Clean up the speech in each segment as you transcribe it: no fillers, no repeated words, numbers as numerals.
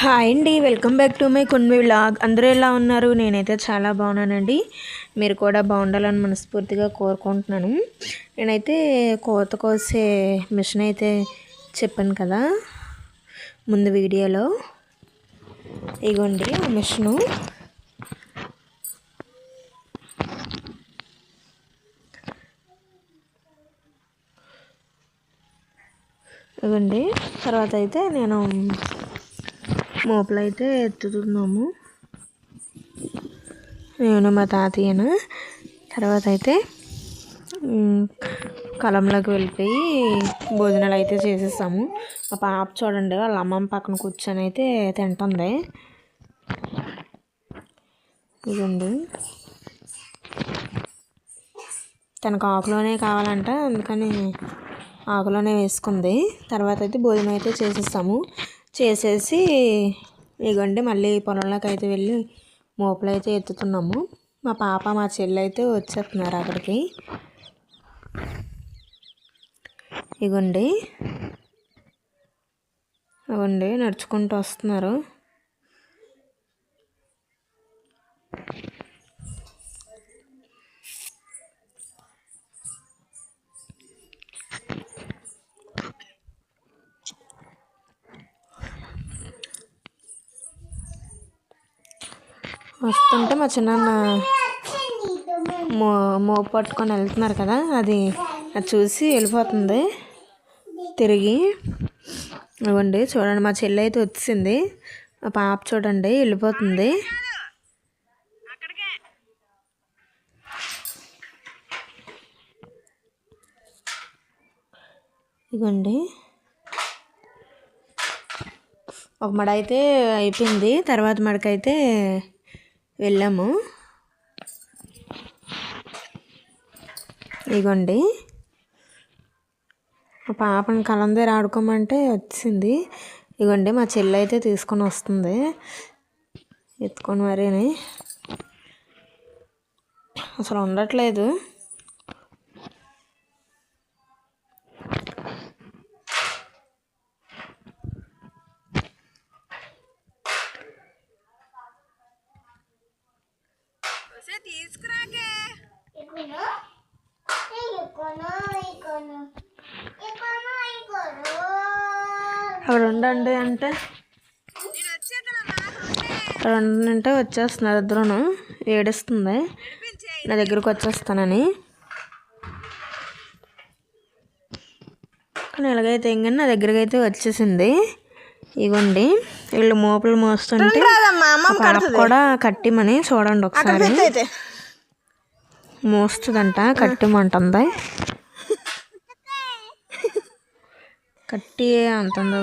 Hi అండి, welcome back to my కున్వి vlog. అందరూ ఎలా ఉన్నారు? నేనైతే చాలా బాగున్నానండి. మీరు కూడా బాగుండాలని మనస్ఫూర్తిగా కోరుకుంటున్నాను. నేనైతే కోత కోసే మిషన్ అయితే చెప్పాను కదా ముందు వీడియోలో. ఇగోండి ఆ మిషను. ఇవ్వండి. తర్వాత అయితే నేను మోపులు అయితే ఎత్తుతున్నాము, నేను మా తాతయ్యను. తర్వాత అయితే కలంలోకి వెళ్ళిపోయి భోజనాలు అయితే చేసేసాము. మా పాప చూడండి వాళ్ళ అమ్మమ్మ పక్కన కూర్చొని అయితే తింటుంది. ఇదండి, తనకు ఆకులోనే కావాలంట, అందుకని ఆకులోనే వేసుకుంది. తర్వాత అయితే భోజనం అయితే చేసేసాము. చేసేసి ఇగోండి మళ్ళీ పొలంలోకి అయితే వెళ్ళి మోపులు అయితే ఎత్తుతున్నాము. మా పాప మా చెల్లి అయితే వచ్చేస్తున్నారు అక్కడికి. ఇగోండి ఇగోండి నడుచుకుంటూ వస్తున్నారు. వస్తుంటే మా చిన్న మోపు పట్టుకొని వెళ్తున్నారు కదా, అది చూసి వెళ్ళిపోతుంది తిరిగి. ఇవ్వండి చూడండి, మా చెల్లి అయితే వచ్చింది. మా పాప చూడండి వెళ్ళిపోతుంది. ఇవ్వండి ఒక మడ అయితే అయిపోయింది. తర్వాత మడకైతే వెళ్ళాము. ఇగోండి మా పాపని కలం దగ్గర ఆడుకోమంటే వచ్చింది. ఇగోండి మా చెల్లి అయితే తీసుకొని వస్తుంది ఎత్తుకొని. మరీని అసలు ఉండట్లేదు. తీసుకురాకే అక్కడ ఉండండి అంటే అక్కడ ఉండంటే వచ్చేస్తున్నారు ఇద్దరును. ఏడుస్తుంది నా దగ్గరకు వచ్చేస్తానని. కానీ ఎలాగైతే ఏం కానీ నా దగ్గరికి అయితే వచ్చేసింది. ఇవ్వండి వీళ్ళు మోపులు మోస్తుంటే కూడా కట్టిమని చూడండి ఒకసారి. మోస్తుందంట, కట్టిమంటుంది. కట్టి అంటుంది.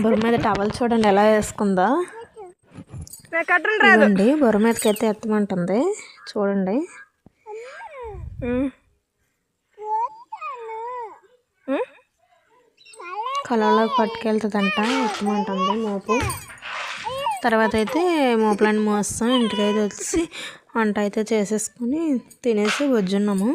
బొర్ర మీద టవల్ చూడండి ఎలా వేసుకుందో. ఇవ్వండి బొర్ర మీదకి అయితే ఎత్తమంటుంది చూడండి. కలర్లోకి పట్టుకెళ్తుందంట, ఎత్తమంటుంది మోపు. తర్వాత అయితే మోపులన్నీ మోస్తాం. ఇంటికైతే వచ్చి వంట అయితే చేసేసుకొని తినేసి వజ్జున్నాము.